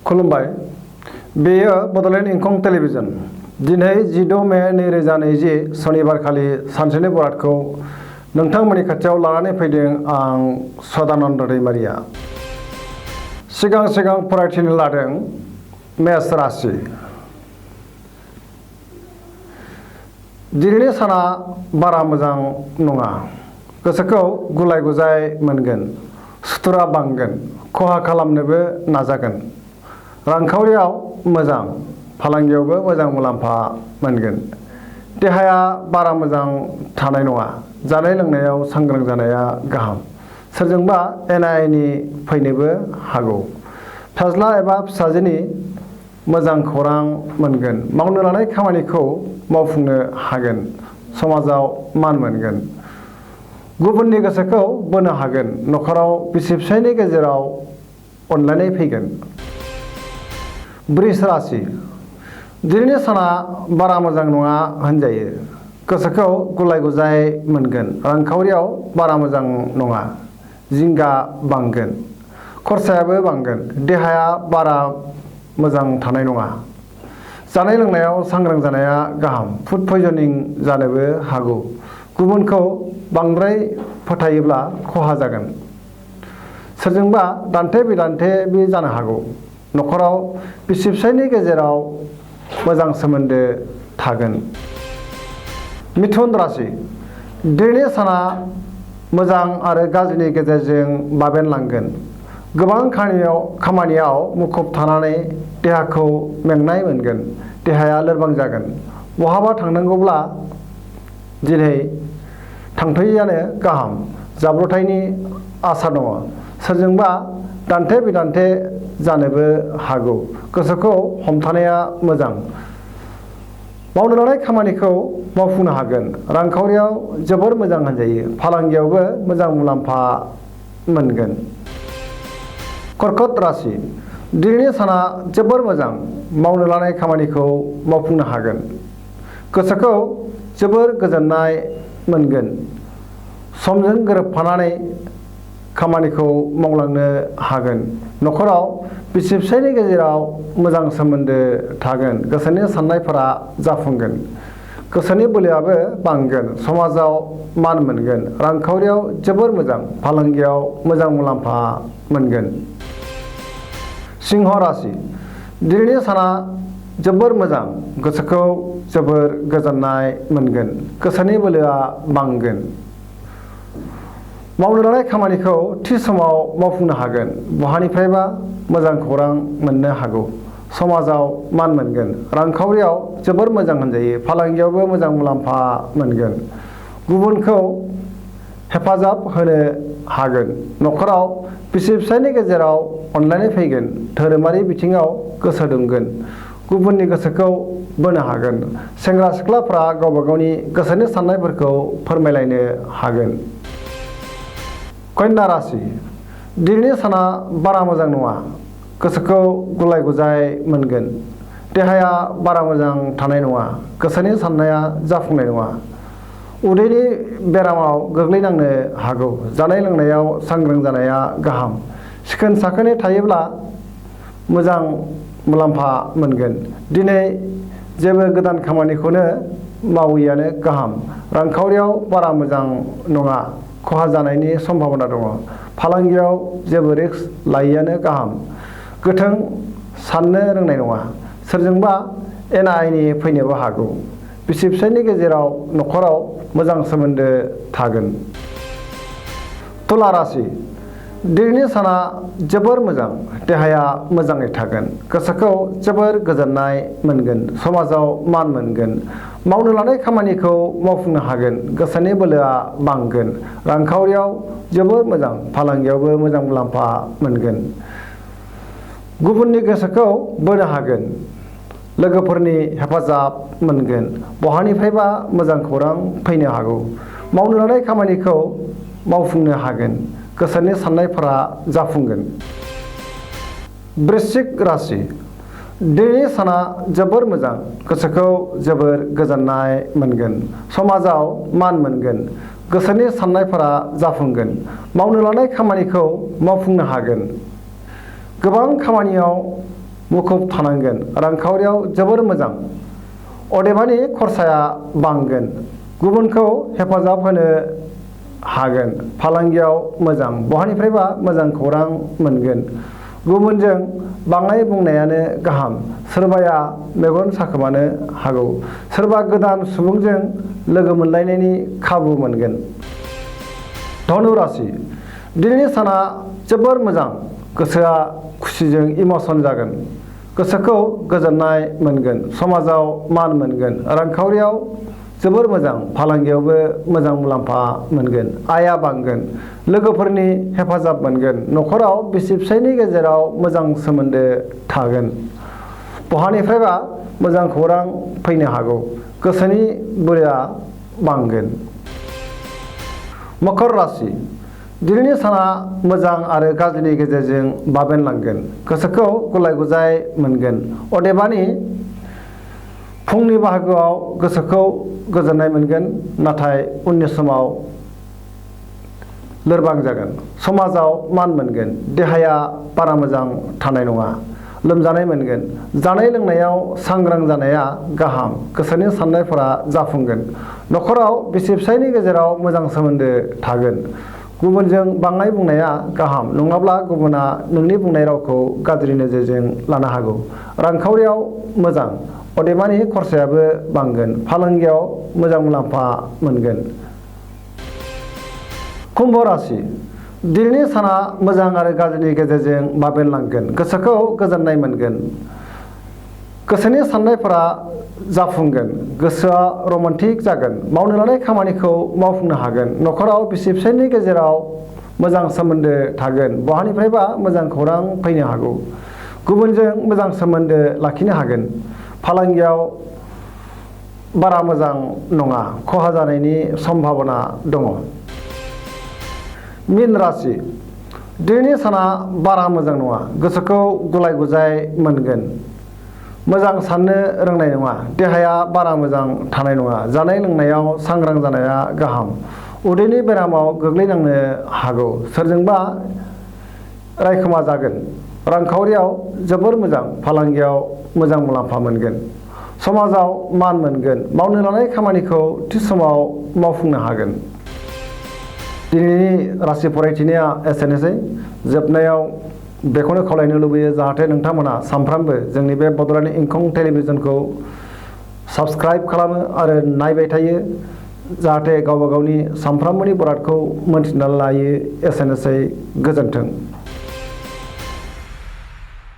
खुलुमबाय। बेयो बड'लेण्ड इंखं टेलिभिजन। दिनै 16 मे 2020 सनिबारखालि सानसेनि बरादखौ नोंथांमोननि खाथियाव लानानै फैदों आं सदानन्द दैमारिया। सिगां फरायथिनो लादों मेष राशि। दिनैनि साना बारा मोजां नङा। गोसोखौ गुलाय गुजाय मोनगोन, सुथुरा बांगोन, खहा खालामनोबो नाजागोन। रांखावरियाव मोजां, फालांगियावबो मोजां मुलाम्फा मोनगोन। देहाया बारा मोजां थानाय नङा। जानाय लोंनायाव सांग्रां जानाया गाहाम। सोरजोंबा एना-एनि फैनोबो हागौ। फिसाज्ला एबा फिसाजोनि मोजां खौरां मोनगोन। मावनो लानाय खामानिखौ मावफुंनो हागोन। समाजाव मान मोनगोन। गुबुननि गोसोखौ बोनो हागोन। न'खराव बिसि-फिसायनि गेजेराव अनलायनाय फैगोन। वृष राशि। दिनैनि साना बारा मोजां नङा होनजायो। गोसोखौ गुलाय गुजाय मोनगोन। रांखावरियाव बारा मोजां नङा। जिंगा बांगोन। खरसायाबो बांगोन। देहाया बारा मोजां थानाय नङा। जानाय लोंनायाव सांग्रां जानाया गाहाम। फुड पयजनिं जानोबो हागौ। गुबुनखौ बांद्राय फोथायोब्ला खहा जागोन। सोरजोंबा दान्थे-बिदान्थेबो जानो हागौ। न'खराव बिसि-फिसायनि गेजेराव मोजां सोमोन्दो थागोन। मिथुन राशि। दिनैनि साना मोजां आरो गाज्रिनि गेजेरजों बाबेनलांगोन। गोबां खामानियाव मुखुब थानानै देहाखौ मेंनाय मोनगोन। देहाया लोरबां जागोन। बहाबा थांनांगौब्ला दिनै थांथ'यैआनो गाहाम। जाब्रबथायनि आसा दङ। सोरजोंबा दान्थे-बिदान्थे जानोबो हागौ। गोसोखौ हमथानाया मोजां। मावनो लानाय खामानिखौ मावफुंनो हागोन। रांखावरियाव जोबोर मोजां होनजायो। फालांगियावबो मोजां मुलाम्फा मोनगोन। कर्कट राशि। दिनैनि साना जोबोर मोजां। मावनो लानाय खामानिखौ मावफुंनो हागोन। गोसोखौ जोबोर गोजोननाय मोनगोन। समजों गोरोबफानानै खामानिखौ मावलांनो हागोन। न'खराव बिसि-फिसायनि गेजेराव मोजां सोमोन्दो थागोन। गोसोनि साननायफोरा जाफुंगोन। गोसोनि बोलोआबो बांगोन। समाजाव मान मोनगोन। रांखावरियाव जोबोर मोजां। फालांगियाव मोजां मुलाम्फा मोनगोन। सिंह राशि। दिनैनि साना जोबोर मोजां। गोसोखौ जोबोर गोजोननाय मोनगोन। गोसोनि बोलोआ बांगोन। मावनो लानाय खामानिखौ थि समाव मावफुंनो हागोन। बहानिफ्रायबा मोजां खौरां मोननो हागौ। समाजाव मान मोनगोन। रांखावरियाव जोबोर मोजां होनजायो। फालांगियावबो मोजां मुलाम्फा मोनगोन। गुबुनखौ हेफाजाब होनो हागोन। न'खराव बिसि-फिसायनि गेजेराव अनलायनाय फैगोन। धोरोमारि बिथिङाव गोसो दुंगोन। गुबुननि गोसोखौ बोनो हागोन। सेंग्रा-सिख्लाफ्रा गावबा गावनि गोसोनि साननायफोरखौ फोरमायलायनो हागोन। कन्या राशि। दिनैनि साना बारा मोजां नङा। गोसोखौ गुलाय गुजाय मोनगोन। देहाया बारा मोजां थानाय नङा। गोसोनि साननाया जाफुंनाय नङा। उदैनि बेरामाव गोग्लैनांनो हागौ। जानाय लोंनायाव सांग्रां जानाया गाहाम। सिखोन-साखोनै थायोब्ला मोजां मुलाम्फा मोनगोन। दिनै जेबो गोदान खामानिखौनो मावैयानो गाहाम। रांखावरियाव बारा मोजां नङा। खहा जानायनि सम्भाबना दङ। फालांगियाव जेबो रिस्क लायैआनो गाहाम। गोथों साननो रोंनाय नङा। सोरजोंबा एना-एनि फैनोबो हागौ। बिसि-फिसायनि गेजेराव न'खराव मोजां सोमोन्दो थागोन। तुला राशि। दिनैनि साना जोबोर मोजां। देहाया मोजाङै थागोन। गोसोखौ जोबोर गोजोननाय मोनगोन। समाजाव मान मोनगोन। मावनो लानाय खामानिखौ मावफुंनो हागोन। गोसोनि बोलोआ बांगोन। रांखावरियाव जोबोर मोजां। फालांगियावबो मोजां मुलाम्फा मोनगोन। गुबुननि गोसोखौ बोनो हागोन। लोगोफोरनि हेफाजाब मोनगोन। बहानिफ्रायबा मोजां खौरां फैनो हागौ। मावनो लानाय खामानिखौ मावफुंनो हागोन। गोसोनि साननायफोरा जाफुंगोन। वृश्चिक राशि। दिनैनि साना जोबोर मोजां। गोसोखौ जोबोर गोजोननाय मोनगोन। समाजाव मान मोनगोन। गोसोनि साननायफोरा जाफुंगोन। मावनो लानाय खामानिखौ मावफुंनो हागोन। गोबां खामानियाव मुखुब थानांगोन। रांखावरियाव जोबोर मोजां, अदेबानि खरसाया बांगोन। गुबुनखौ हेफाजाब होनो हागोन। फालांगियाव मोजां, बहानिफ्रायबा मोजां खौरां मोनगोन। गुबुनजों बाङाय बुंनायानो गाहाम। सोरबाया मेगन साखोमानो हागौ। सोरबा गोदान सुबुंजों लोगो मोनलायनायनि खाबु मोनगोन। धनु राशि, दिनैनि साना जोबोर मोजां। गोसोआ खुसिजों इमसन जागोन। गोसोखौ गोजोननाय मोनगोन। समाजाव मान मोनगोन। रांखावरियाव जोबोर मोजां। फालांगियावबो मोजां मुलाम्फा मोनगोन। आयआ बांगोन। लोगोफोरनि हेफाजाब मोनगोन। न'खराव बिसि फिसायनि गेजेराव मोजां सोमोन्दो थागोन। बहानिफ्रायबा मोजां खौरां फैनो हागौ। गोसोनि बोलोआ बांगोन। मकर राशि, दिनैनि साना मोजां आरो गाज्रिनि गेजेरजों बाबेनलांगोन। गोसोखौ गुलाय गुजाय मोनगोन। अदेबानि फुंनि बाहागोआव गोसोखौ गोजोननाय मोनगोन, नाथाय उननि समाव लोरबां जागोन। समाजाव मान मोनगोन। देहाया बारा मोजां थानाय नङा। लोमजानाय मोनगोन। जानाय लोंनायाव सांग्रां जानाया गाहाम। गोसोनि साननायफोरा जाफुंगोन। न'खराव बिसि फिसायनि गेजेराव मोजां सोमोन्दो थागोन। गुबुनजों बाङाय बुंनाया गाहाम, नङाब्ला गुबुना नोंनि बुंनाय रावखौ गाज्रि नोजोरजों लानो हागौ। रांखावरियाव मोजां, अदेबानि खरसायाबो बांगोन। फालांगियाव मोजां मुलाम्फा मोनगोन। कुम्भ राशि, दिनैनि साना मोजां आरो गाज्रिनि गेजेरजों बाबेनलांगोन। गोसोखौ गोजोननाय मोनगोन। गोसोनि साननायफोरा जाफुंगोन। गोसोआ रमान्टिक जागोन। मावनो लानाय खामानिखौ मावफुंनो हागोन। न'खराव बिसि फिसायनि गेजेराव मोजां सोमोन्दो थागोन। बहानिफ्रायबा मोजां खौरां फैनो हागौ। गुबुनजों मोजां सोमोन्दो लाखिनो हागोन। फालांगियाव बारा मोजां नङा। खहा जानायनि सम्भाबना दङ। मीन राशि, दिनैनि साना बारा मोजां नङा। गोसोखौ गुलाय गुजाय मोनगोन। मोजां साननो रोंनाय नङा। देहाया बारा मोजां थानाय नङा। जानाय लोंनायाव सांग्रां जानाया गाहाम। उदैनि बेरामाव गोग्लैनांनो हागौ। सोरजोंबा रायखोमा जागोन। रांखावरियाव जोबोर मोजां। फालांगियाव मोजां मुलाम्फा मोनगोन। समाजाव मान मोनगोन। मावनो लानाय खामानिखौ थि समाव मावफुंनो हागोन। दिनैनि राशि फरायथिनाया एसेनोसै। जोबनायाव बेखौनो खावलायनो लुबैयो जाहाथे नोंथांमोना सानफ्रामबो जोंनि बे बड'लेण्ड इंखं टेलिभिजनखौ साबस्क्राइब खालामो आरो नायबाय थायो, जाहाथे गावबा गावनि सानफ्रामबोनि बरादखौ मोनथिना लायो। एसेनोसै, गोजोन्थों।